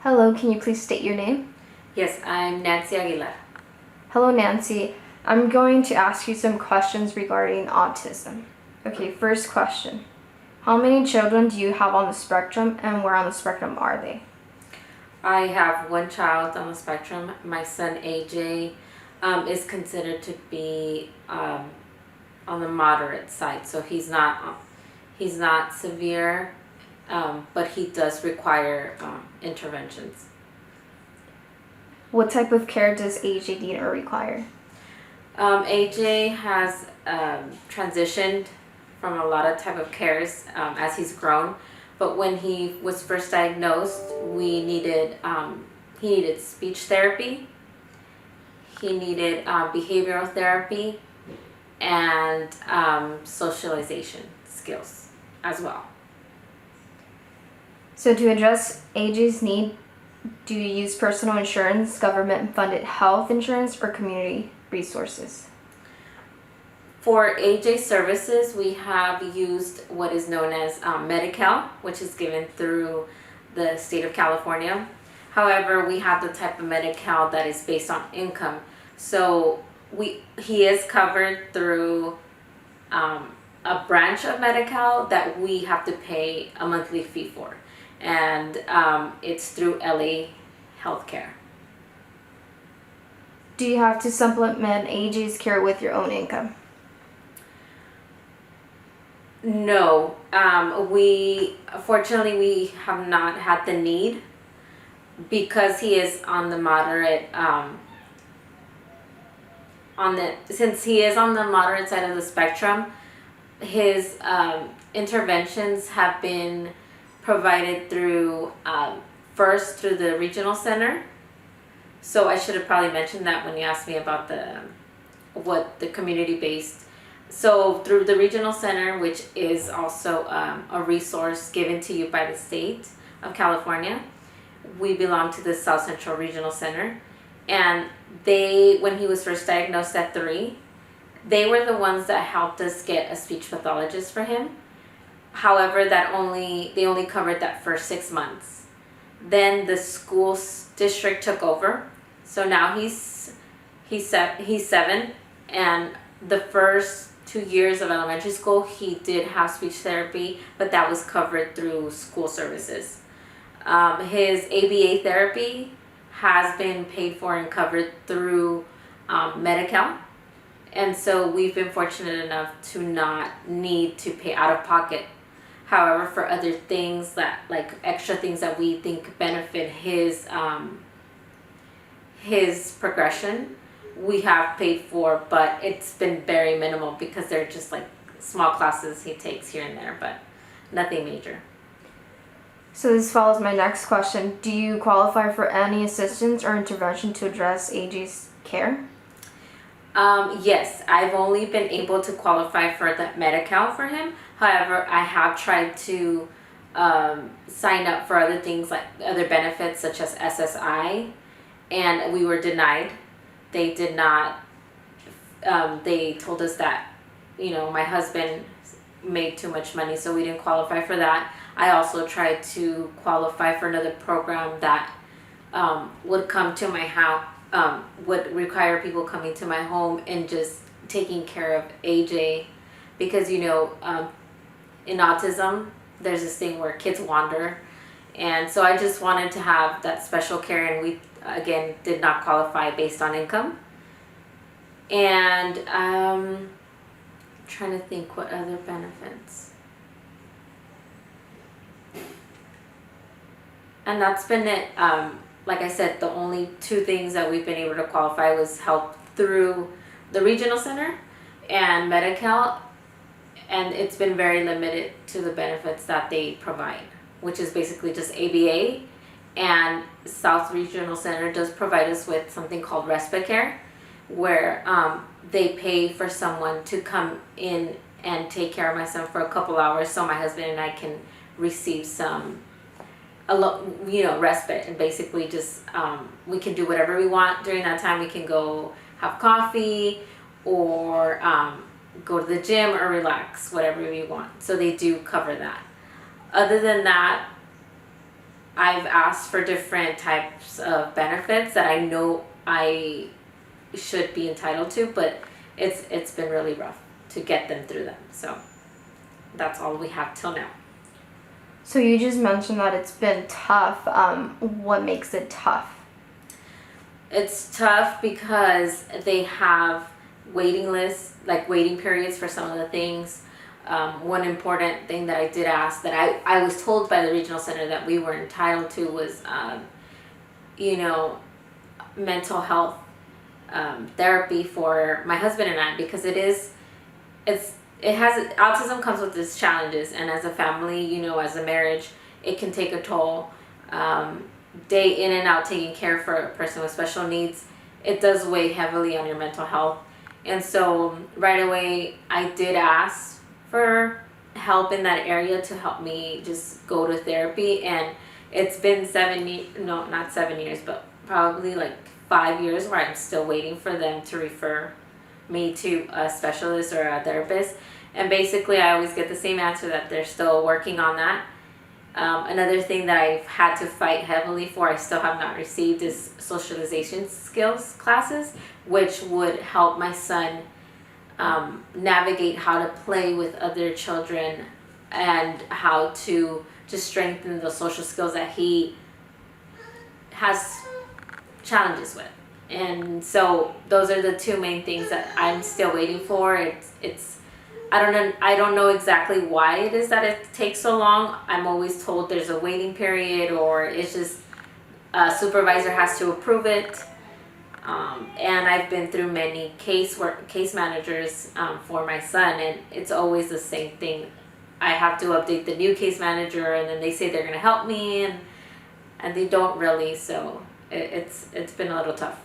Hello, can you please state your name? Yes, I'm Nancy Aguilar. Hello, Nancy. I'm going to ask you some questions regarding autism. Okay, first question. How many children do you have on the spectrum, and where on the spectrum are they? I have one child on the spectrum. My son AJ is considered to be on the moderate side, so he's not severe, but he does require interventions. What type of care does AJ need or require? AJ has transitioned from a lot of type of cares as he's grown, but when he was first diagnosed, he needed speech therapy, he needed behavioral therapy, and socialization skills as well. So to address AJ's need, do you use personal insurance, government-funded health insurance, or community resources? For AJ services, we have used what is known as Medi-Cal, which is given through the state of California. However, we have the type of Medi-Cal that is based on income. So he is covered through a branch of Medi-Cal that we have to pay a monthly fee for. And it's through LA Healthcare. Do you have to supplement AJ's care with your own income? No, fortunately we have not had the need because he is on the moderate since he is on the moderate side of the spectrum. His interventions have been provided through first through the regional center. So I should have probably mentioned that when you asked me about the community based. So through the regional center, which is also a resource given to you by the state of California, we belong to the South Central Regional Center, and when he was first diagnosed at 3, they were the ones that helped us get a speech pathologist for him. However, they only covered that first 6 months. Then the school district took over, so now he's 7, and the first 2 years of elementary school he did have speech therapy, but that was covered through school services. His ABA therapy has been paid for and covered through Medi-Cal, and so we've been fortunate enough to not need to pay out of pocket. However, for other things like extra things that we think benefit his progression, we have paid for, but it's been very minimal because they're just like small classes he takes here and there, but nothing major. So this follows my next question. Do you qualify for any assistance or intervention to address AJ's care? Yes, I've only been able to qualify for the Medi-Cal for him. However, I have tried to sign up for other things like other benefits such as SSI, and we were denied. They did not, they told us that, my husband made too much money, so we didn't qualify for that. I also tried to qualify for another program that would come to my house, would require people coming to my home and just taking care of AJ, because in autism there's this thing where kids wander, and so I just wanted to have that special care, and we again did not qualify based on income. And I'm trying to think what other benefits. And that's been it. Like I said, the only 2 things that we've been able to qualify was help through the regional center and Medi-Cal, and it's been very limited to the benefits that they provide, which is basically just ABA, and South Regional Center does provide us with something called respite care, where they pay for someone to come in and take care of my son for a couple hours so my husband and I can receive some respite, and basically just we can do whatever we want during that time. We can go have coffee or go to the gym or relax, whatever we want. So they do cover that. Other than that, I've asked for different types of benefits that I know I should be entitled to, but it's been really rough to get them through them. So that's all we have till now. So you just mentioned that it's been tough. What makes it tough? It's tough because they have waiting lists, like waiting periods for some of the things. One important thing that I did ask that I was told by the regional center that we were entitled to was, mental health therapy for my husband and I, because autism comes with its challenges, and as a family, as a marriage, it can take a toll. Day in and out taking care for a person with special needs, it does weigh heavily on your mental health. And so right away I did ask for help in that area to help me just go to therapy. And it's been not 7 years, but probably like 5 years where I'm still waiting for them to refer me to a specialist or a therapist. And basically I always get the same answer, that they're still working on that. Another thing that I've had to fight heavily for, I still have not received, is socialization skills classes, which would help my son navigate how to play with other children and how to just strengthen the social skills that he has challenges with. And so those are the two main things that I'm still waiting for. It's I don't know exactly why it is that it takes so long. I'm always told there's a waiting period, or it's just a supervisor has to approve it. And I've been through many case managers for my son, and it's always the same thing. I have to update the new case manager, and then they say they're going to help me, and they don't really. So it's been a little tough.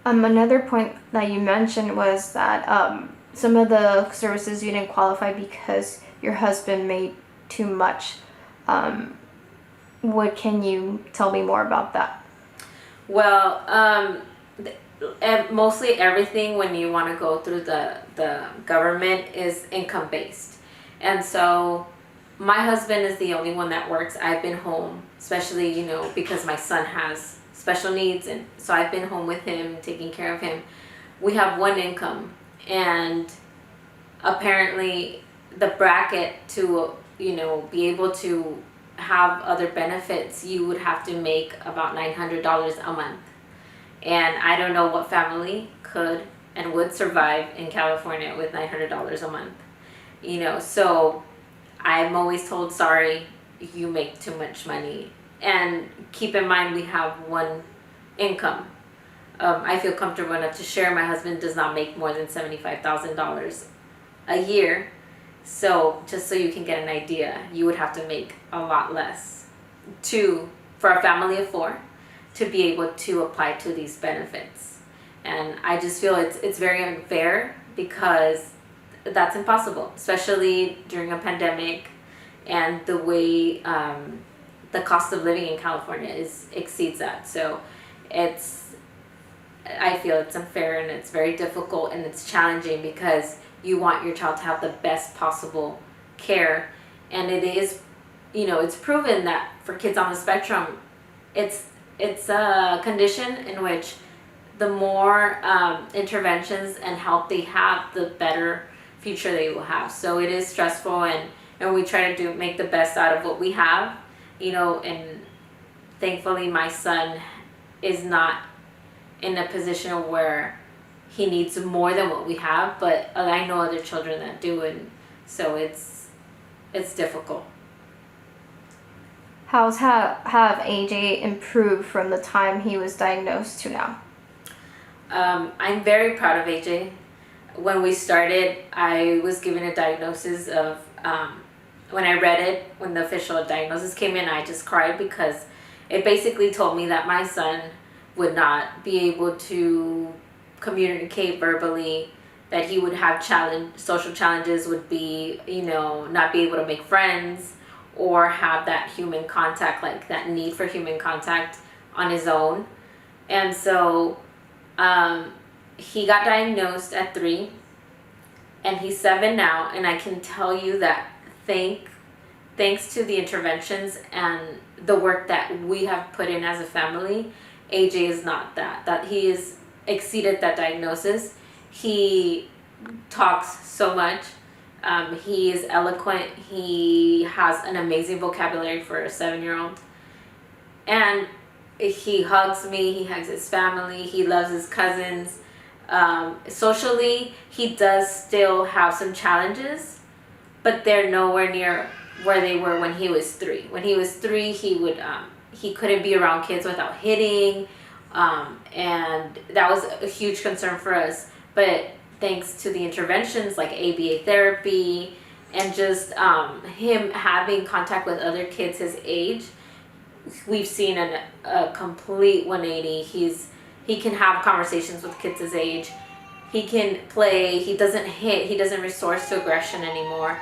Another point that you mentioned was that some of the services you didn't qualify because your husband made too much. What can you tell me more about that? Well, mostly everything when you want to go through the government is income based. And so my husband is the only one that works. I've been home, especially, because my son has special needs. And so I've been home with him, taking care of him. We have one income. And apparently the bracket to, be able to have other benefits, you would have to make about $900 a month. And I don't know what family could and would survive in California with $900 a month. So I'm always told, sorry, you make too much money. And keep in mind, we have one income. I feel comfortable enough to share. My husband does not make more than $75,000 a year. So just so you can get an idea, you would have to make a lot less for a family of 4 to be able to apply to these benefits. And I just feel it's very unfair, because that's impossible, especially during a pandemic, and the way the cost of living in California exceeds that. So I feel it's unfair, and it's very difficult, and it's challenging, because you want your child to have the best possible care. And it is, it's proven that for kids on the spectrum, it's a condition in which the more interventions and help they have, the better future they will have. So it is stressful, and we try to make the best out of what we have, and thankfully my son is not in a position where he needs more than what we have, but I know other children that do, and so it's difficult. How's have AJ improved from the time he was diagnosed to now? I'm very proud of AJ. When we started, I was given a diagnosis of, when I read it, when the official diagnosis came in, I just cried, because it basically told me that my son would not be able to communicate verbally, that he would have social challenges, would be, not be able to make friends or have that human contact, like that need for human contact on his own. And so he got diagnosed at 3, and he's 7 now, and I can tell you that thanks to the interventions and the work that we have put in as a family, AJ is not that. That he is exceeded that diagnosis. He talks so much. He is eloquent. He has an amazing vocabulary for a 7-year-old. And he hugs me. He hugs his family. He loves his cousins. Socially, he does still have some challenges, but they're nowhere near where they were when he was 3. When he was 3, he couldn't be around kids without hitting, and that was a huge concern for us. But thanks to the interventions like ABA therapy and just him having contact with other kids his age, we've seen a complete 180. He can have conversations with kids his age. He can play. He doesn't hit. He doesn't resort to aggression anymore.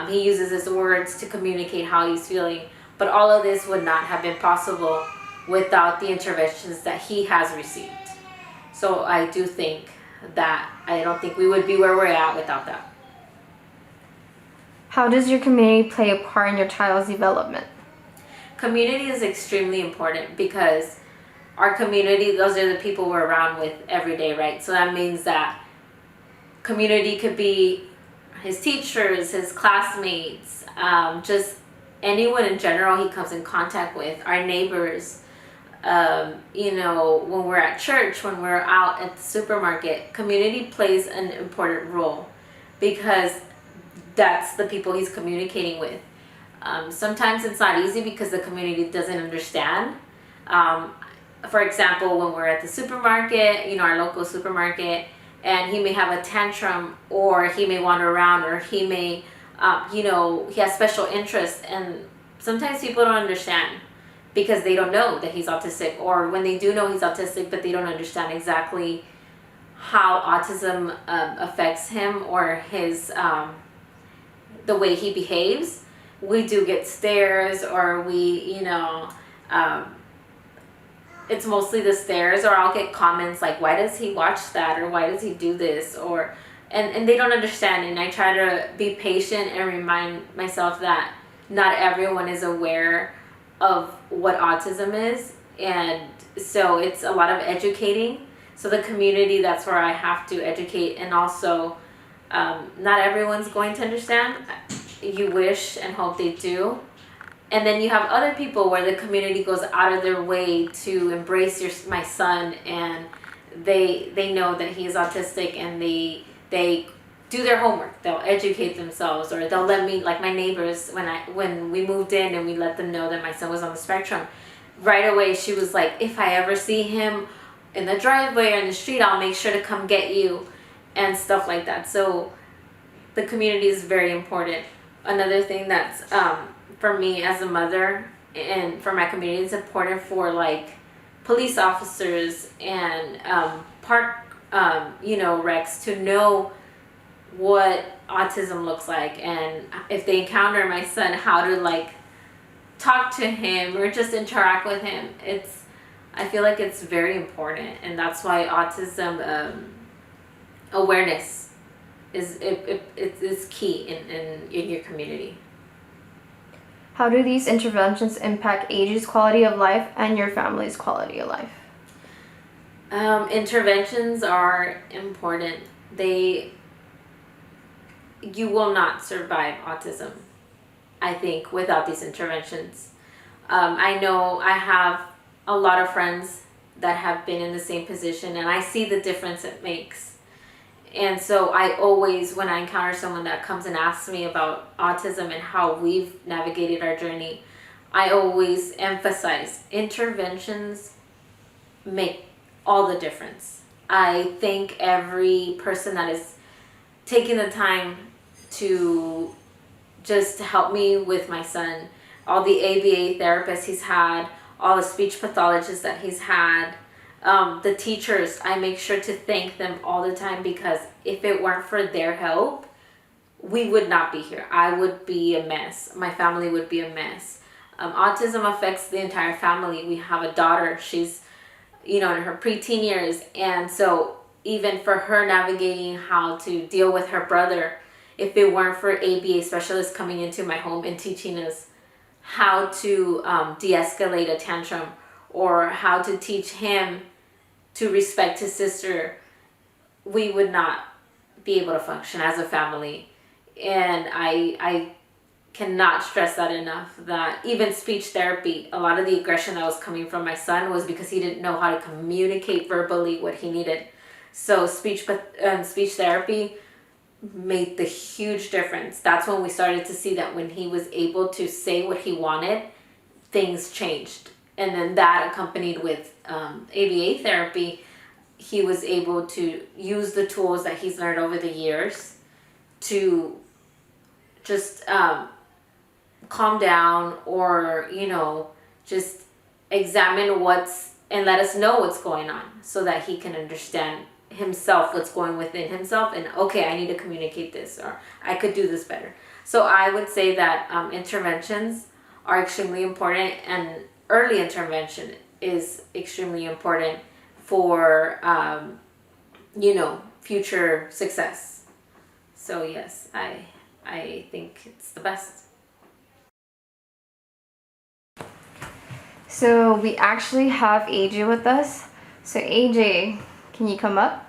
He uses his words to communicate how he's feeling. But all of this would not have been possible without the interventions that he has received. So I do think that I don't think we would be where we're at without that. How does your community play a part in your child's development? Community is extremely important because our community, those are the people we're around with every day, right? So that means that community could be his teachers, his classmates, just anyone in general he comes in contact with, our neighbors, when we're at church, when we're out at the supermarket. Community plays an important role because that's the people he's communicating with. Sometimes it's not easy because the community doesn't understand. For example, when we're at the supermarket, our local supermarket, and he may have a tantrum, or he may wander around, or he may, he has special interests, and sometimes people don't understand because they don't know that he's autistic, or when they do know he's autistic, but they don't understand exactly how autism affects him or his the way he behaves. We do get stares, or it's mostly the stares, or I'll get comments like, why does he watch that, or why does he do this, and they don't understand. And I try to be patient and remind myself that not everyone is aware of what autism is, and so it's a lot of educating. So the community, that's where I have to educate, and also not everyone's going to understand. You wish and hope they do. And then you have other people where the community goes out of their way to embrace my son, and they know that he is autistic, and they do their homework. They'll educate themselves, or they'll let me, like my neighbors, when we moved in and we let them know that my son was on the spectrum, right away she was like, if I ever see him in the driveway or in the street, I'll make sure to come get you, and stuff like that. So the community is very important. Another thing that's for me as a mother and for my community, it's important for like police officers and park recs to know what autism looks like, and if they encounter my son, how to like talk to him or just interact with him. I feel like it's very important, and that's why autism awareness is key in your community. How do these interventions impact AJ's quality of life and your family's quality of life? Interventions are important. You will not survive autism, I think, without these interventions. I know I have a lot of friends that have been in the same position, and I see the difference it makes. And so I always, when I encounter someone that comes and asks me about autism and how we've navigated our journey, I always emphasize interventions make all the difference. I thank every person that is taking the time to just help me with my son, all the ABA therapists he's had, all the speech pathologists that he's had, the teachers. I make sure to thank them all the time, because if it weren't for their help, we would not be here. I would be a mess. My family would be a mess. Autism affects the entire family. We have a daughter. She's, in her preteen years. And so even for her navigating how to deal with her brother, if it weren't for ABA specialists coming into my home and teaching us how to de-escalate a tantrum, or how to teach him to respect his sister, we would not be able to function as a family. And I cannot stress that enough, that even speech therapy, a lot of the aggression that was coming from my son was because he didn't know how to communicate verbally what he needed. So speech therapy made the huge difference. That's when we started to see that when he was able to say what he wanted, things changed. And then that accompanied with ABA therapy, he was able to use the tools that he's learned over the years to just calm down, or just examine and let us know what's going on, so that he can understand himself, what's going within himself, and okay, I need to communicate this, or I could do this better. So I would say that interventions are extremely important, and early intervention is extremely important for future success. So yes, I think it's the best. So we actually have AJ with us. So AJ, can you come up?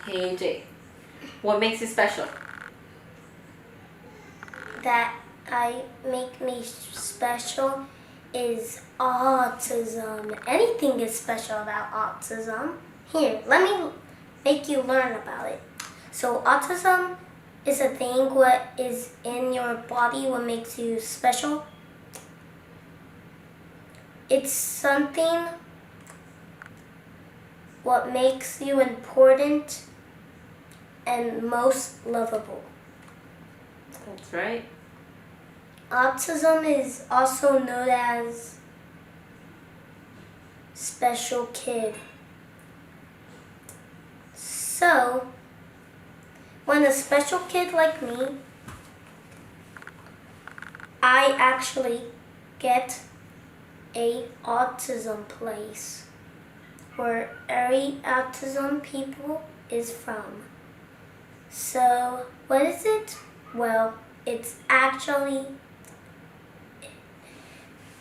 Hey AJ, what makes you special? That make me special is autism. Anything is special about autism. Here, let me make you learn about it. So autism is a thing what is in your body, what makes you special. It's something what makes you important and most lovable. That's right. Autism is also known as special kid. So, when a special kid like me, I actually get a autism place where every autism people is from. So, what is it? Well, it's actually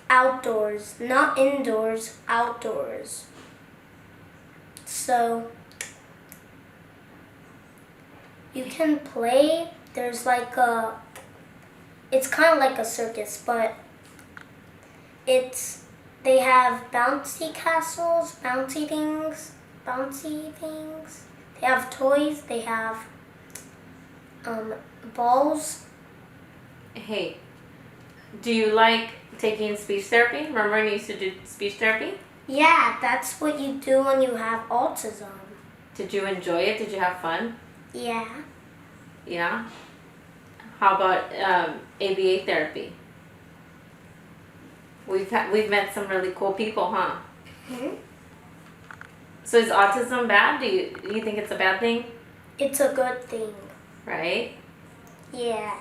outdoors, not indoors, outdoors. So, you can play, it's kind of like a circus, but they have bouncy castles, bouncy things. They have toys, they have balls. Hey, do you like taking speech therapy? Remember when you used to do speech therapy? Yeah, that's what you do when you have autism. Did you enjoy it? Did you have fun? Yeah. Yeah? How about ABA therapy? We've met some really cool people, huh? Hmm? So is autism bad? Do you think it's a bad thing? It's a good thing. Right? Yeah.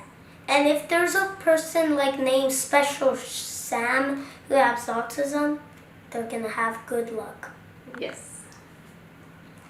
And if there's a person named Special Sam who has autism, they're gonna have good luck. Yes.